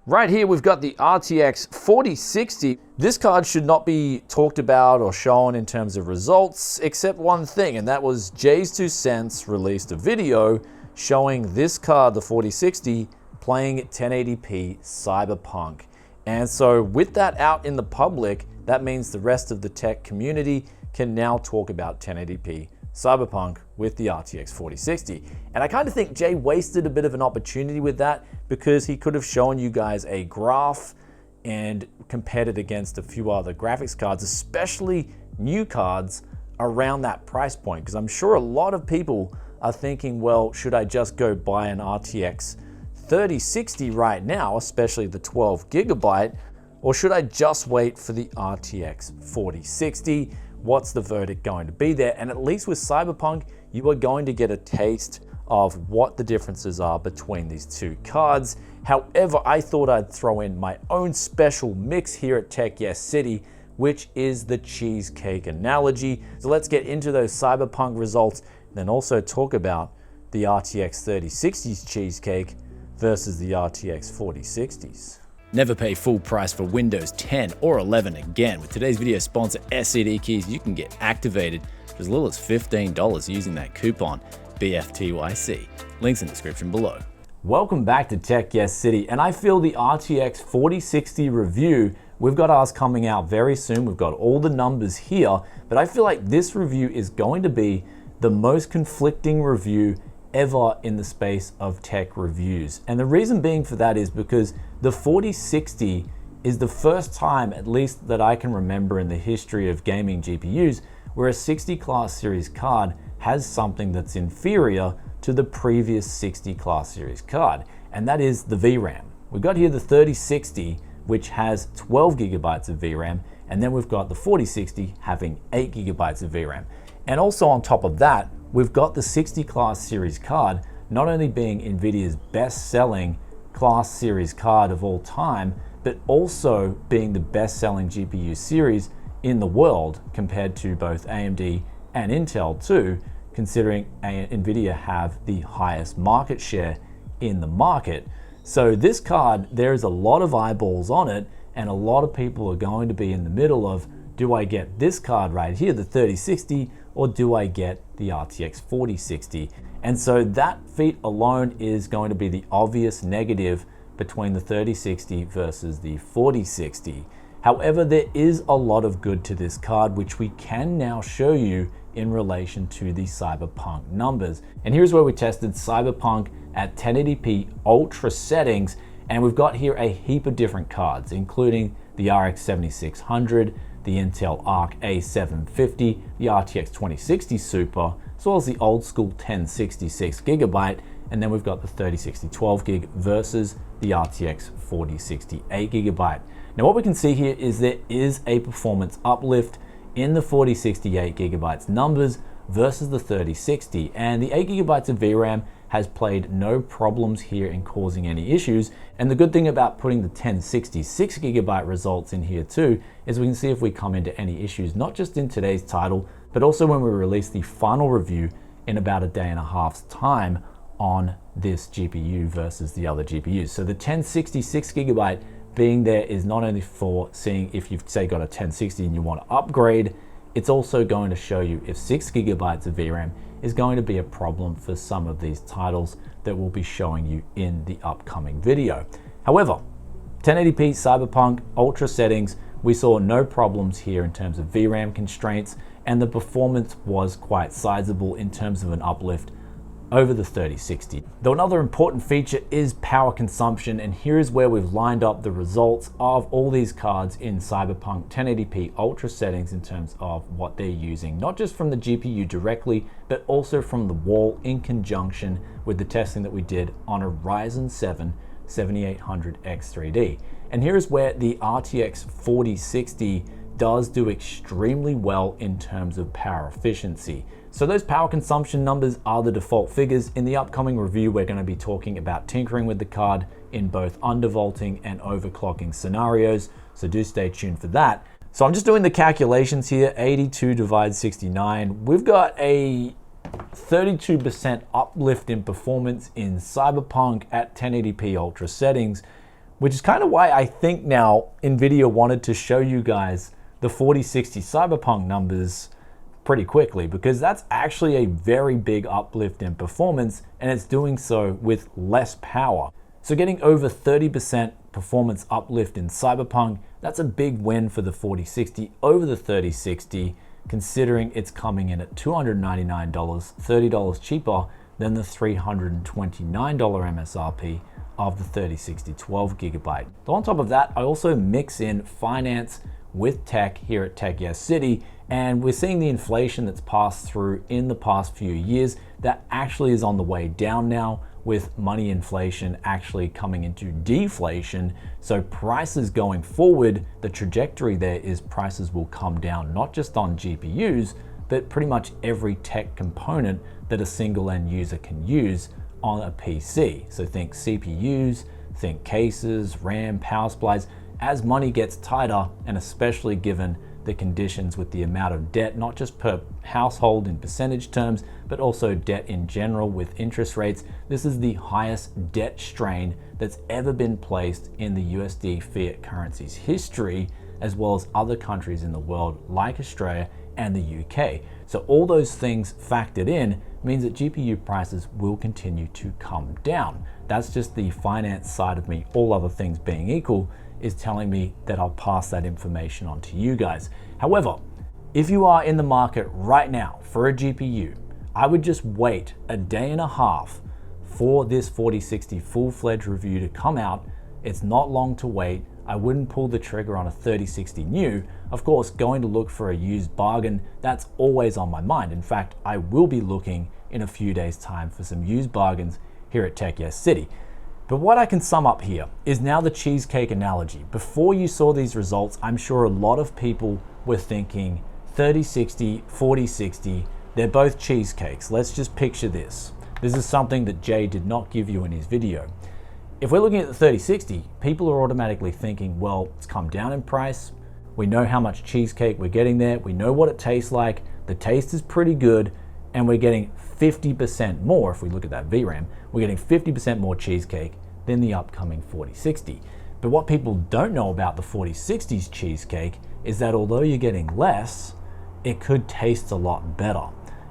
Right here, we've got the RTX 4060. This card should not be talked about or shown in terms of results, except one thing, and that was Jayztwocents released a video showing this card, the 4060, playing at 1080p Cyberpunk. And so with that out in the public, that means the rest of the tech community can now talk about 1080p Cyberpunk with the RTX 4060. And I kind of think Jay wasted a bit of an opportunity with that because he could have shown you guys a graph and compared it against a few other graphics cards, especially new cards around that price point. Because I'm sure a lot of people are thinking, well, should I just go buy an RTX 3060 right now, especially the 12 gigabyte, or should I just wait for the RTX 4060? What's the verdict going to be there? And at least with Cyberpunk, you are going to get a taste of what the differences are between these two cards. However, I thought I'd throw in my own special mix here at Tech Yes City, which is the Cheesecake Analogy. So let's get into those Cyberpunk results, and then also talk about the RTX 3060's Cheesecake versus the RTX 4060's. Never pay full price for Windows 10 or 11 again. With today's video sponsor, SCD Keys, you can get activated for as little as $15 using that coupon BFTYC. Links in the description below. Welcome back to Tech Yes City, and I feel the RTX 4060 review, we've got ours coming out very soon. We've got all the numbers here, but I feel like this review is going to be the most conflicting review ever in the space of tech reviews. And the reason being for that is because the 4060 is the first time, at least that I can remember in the history of gaming GPUs, where a 60 class series card has something that's inferior to the previous 60 class series card, and that is the VRAM. We've got here the 3060, which has 12 gigabytes of VRAM, and then we've got the 4060 having 8 gigabytes of VRAM. And also on top of that, we've got the 60 class series card not only being NVIDIA's best-selling class series card of all time, but also being the best-selling GPU series in the world compared to both AMD and Intel too, considering NVIDIA have the highest market share in the market. So this card, there's a lot of eyeballs on it, and a lot of people are going to be in the middle of, do I get this card right here, the 3060, or do I get the RTX 4060? And so that feat alone is going to be the obvious negative between the 3060 versus the 4060. However, there is a lot of good to this card, which we can now show you in relation to the Cyberpunk numbers. And here's where we tested Cyberpunk at 1080p ultra settings, and we've got here a heap of different cards, including the RX 7600, the Intel Arc A750, the RTX 2060 Super, as well as the old school 1060 6GB, and then we've got the 3060 12GB versus the RTX 4060 8GB. Now what we can see here is there is a performance uplift in the 4060 8GB numbers versus the 3060, and the 8GB of VRAM has played no problems here in causing any issues. And the good thing about putting the 1060 6GB results in here too is we can see if we come into any issues, not just in today's title, but also when we release the final review in about a day and a half's time on this GPU versus the other GPUs. So the 1060 6GB being there is not only for seeing if you've say got a 1060 and you want to upgrade, it's also going to show you if 6GB of VRAM is going to be a problem for some of these titles that we'll be showing you in the upcoming video. However, 1080p Cyberpunk ultra settings, we saw no problems here in terms of VRAM constraints, and the performance was quite sizable in terms of an uplift over the 3060. Though another important feature is power consumption, and here is where we've lined up the results of all these cards in Cyberpunk 1080p ultra settings in terms of what they're using, not just from the GPU directly, but also from the wall in conjunction with the testing that we did on a Ryzen 7 7800X3D. And here's where the RTX 4060 does do extremely well in terms of power efficiency. So those power consumption numbers are the default figures. In the upcoming review, we're going to be talking about tinkering with the card in both undervolting and overclocking scenarios, so do stay tuned for that. So I'm just doing the calculations here, 82 divided 69. We've got a 32% uplift in performance in Cyberpunk at 1080p ultra settings, which is kind of why I think now NVIDIA wanted to show you guys the 4060 Cyberpunk numbers pretty quickly, because that's actually a very big uplift in performance, and it's doing so with less power. So getting over 30% performance uplift in Cyberpunk, that's a big win for the 4060 over the 3060, considering it's coming in at $299, $30 cheaper than the $329 MSRP of the 3060 12GB. So on top of that, I also mix in finance with tech here at Tech Yes City, and we're seeing the inflation that's passed through in the past few years that actually is on the way down now, with money inflation actually coming into deflation. So prices going forward, the trajectory there is prices will come down, not just on GPUs, but pretty much every tech component that a single end user can use on a PC. So think CPUs, think cases, RAM, power supplies. As money gets tighter, and especially given the conditions with the amount of debt, not just per household in percentage terms, but also debt in general with interest rates, this is the highest debt strain that's ever been placed in the USD fiat currency's history, as well as other countries in the world like Australia and the UK. So all those things factored in means that GPU prices will continue to come down. That's just the finance side of me, all other things being equal, is telling me that I'll pass that information on to you guys. However, if you are in the market right now for a GPU, I would just wait a day and a half for this 4060 full-fledged review to come out. It's not long to wait. I wouldn't pull the trigger on a 3060 new. Of course, going to look for a used bargain, that's always on my mind. In fact, I will be looking in a few days' time for some used bargains here at Tech Yes City. But what I can sum up here is now the cheesecake analogy. Before you saw these results, I'm sure a lot of people were thinking 3060, 4060, they're both cheesecakes. Let's just picture this. This is something that Jay did not give you in his video. If we're looking at the 3060, people are automatically thinking, well, it's come down in price. We know how much cheesecake we're getting there. We know what it tastes like. The taste is pretty good, and we're getting 50% more. If we look at that VRAM, we're getting 50% more cheesecake than the upcoming 4060. But what people don't know about the 4060's cheesecake is that although you're getting less, it could taste a lot better.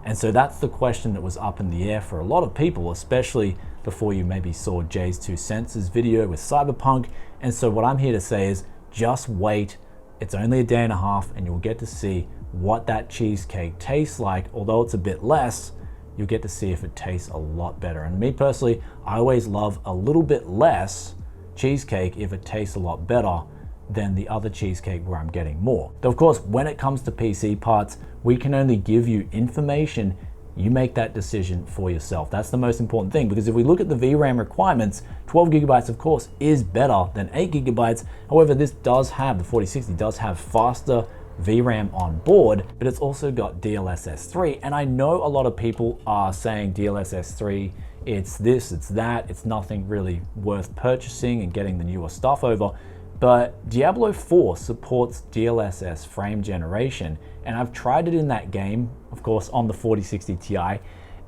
And so that's the question that was up in the air for a lot of people, especially before you maybe saw Jayztwocents' video with Cyberpunk. And so what I'm here to say is just wait. It's only a day and a half, and you'll get to see what that cheesecake tastes like. Although it's a bit less, you'll get to see if it tastes a lot better. And me personally, I always love a little bit less cheesecake if it tastes a lot better than the other cheesecake where I'm getting more. Though of course, when it comes to PC parts, we can only give you information. You make that decision for yourself. That's the most important thing, because if we look at the VRAM requirements, 12 gigabytes of course is better than 8 gigabytes. However, this does have, the 4060 does have faster VRAM on board, but it's also got DLSS 3. And I know a lot of people are saying DLSS 3, it's this, it's that, it's nothing really worth purchasing and getting the newer stuff over. But Diablo 4 supports DLSS frame generation, and I've tried it in that game, of course, on the 4060 Ti,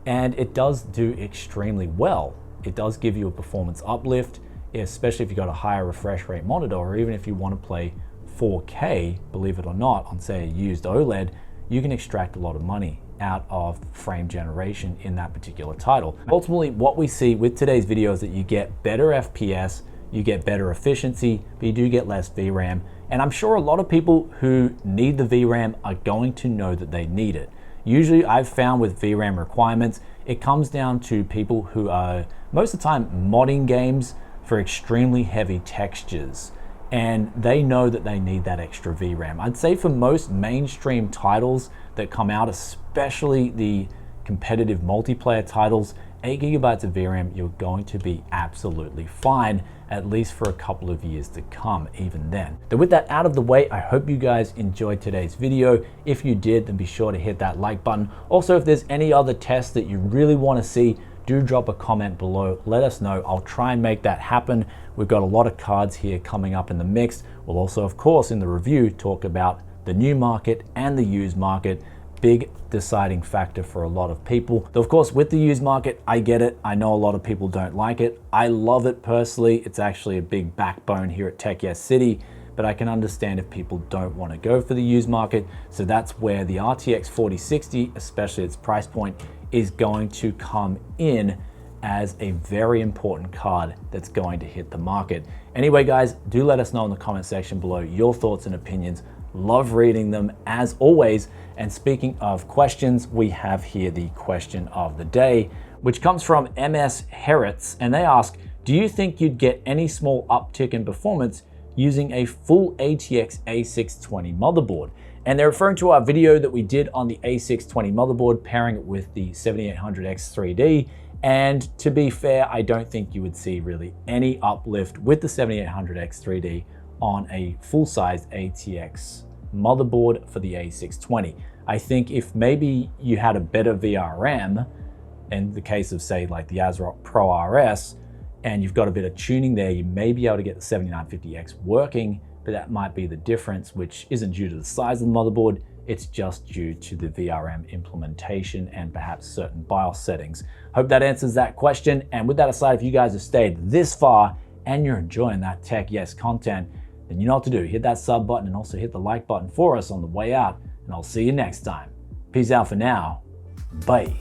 and it does do extremely well. It does give you a performance uplift, especially if you've got a higher refresh rate monitor, or even if you want to play 4K, believe it or not, on say a used OLED, you can extract a lot of money out of frame generation in that particular title. Ultimately, what we see with today's video is that you get better FPS, you get better efficiency, but you do get less VRAM. And I'm sure a lot of people who need the VRAM are going to know that they need it. Usually I've found with VRAM requirements, it comes down to people who are most of the time modding games for extremely heavy textures, and they know that they need that extra VRAM. I'd say for most mainstream titles that come out, especially the competitive multiplayer titles, 8 gigabytes of VRAM, you're going to be absolutely fine, at least for a couple of years to come, even then. So with that out of the way, I hope you guys enjoyed today's video. If you did, then be sure to hit that like button. Also, if there's any other tests that you really want to see, do drop a comment below, let us know. I'll try and make that happen. We've got a lot of cards here coming up in the mix. We'll also, of course, in the review, talk about the new market and the used market. big deciding factor for a lot of people. Though of course, with the used market, I get it. I know a lot of people don't like it. I love it personally. It's actually a big backbone here at Tech Yes City, but I can understand if people don't want to go for the used market. So that's where the RTX 4060, especially its price point, is going to come in as a very important card that's going to hit the market. Anyway, guys, do let us know in the comment section below your thoughts and opinions. Love reading them as always. And speaking of questions, we have here the question of the day, which comes from MS Herritz, and they ask, do you think you'd get any small uptick in performance using a full ATX A620 motherboard? And they're referring to our video that we did on the A620 motherboard, pairing it with the 7800X 3D. And to be fair, I don't think you would see really any uplift with the 7800X 3D on a full-size ATX motherboard for the A620. I think if maybe you had a better VRM, in the case of say like the ASRock Pro RS, and you've got a bit of tuning there, you may be able to get the 7950X working, but that might be the difference, which isn't due to the size of the motherboard, it's just due to the VRM implementation and perhaps certain BIOS settings. Hope that answers that question. And with that aside, if you guys have stayed this far and you're enjoying that Tech Yes content, then you know what to do. Hit that sub button and also hit the like button for us on the way out. And I'll see you next time. Peace out for now. Bye.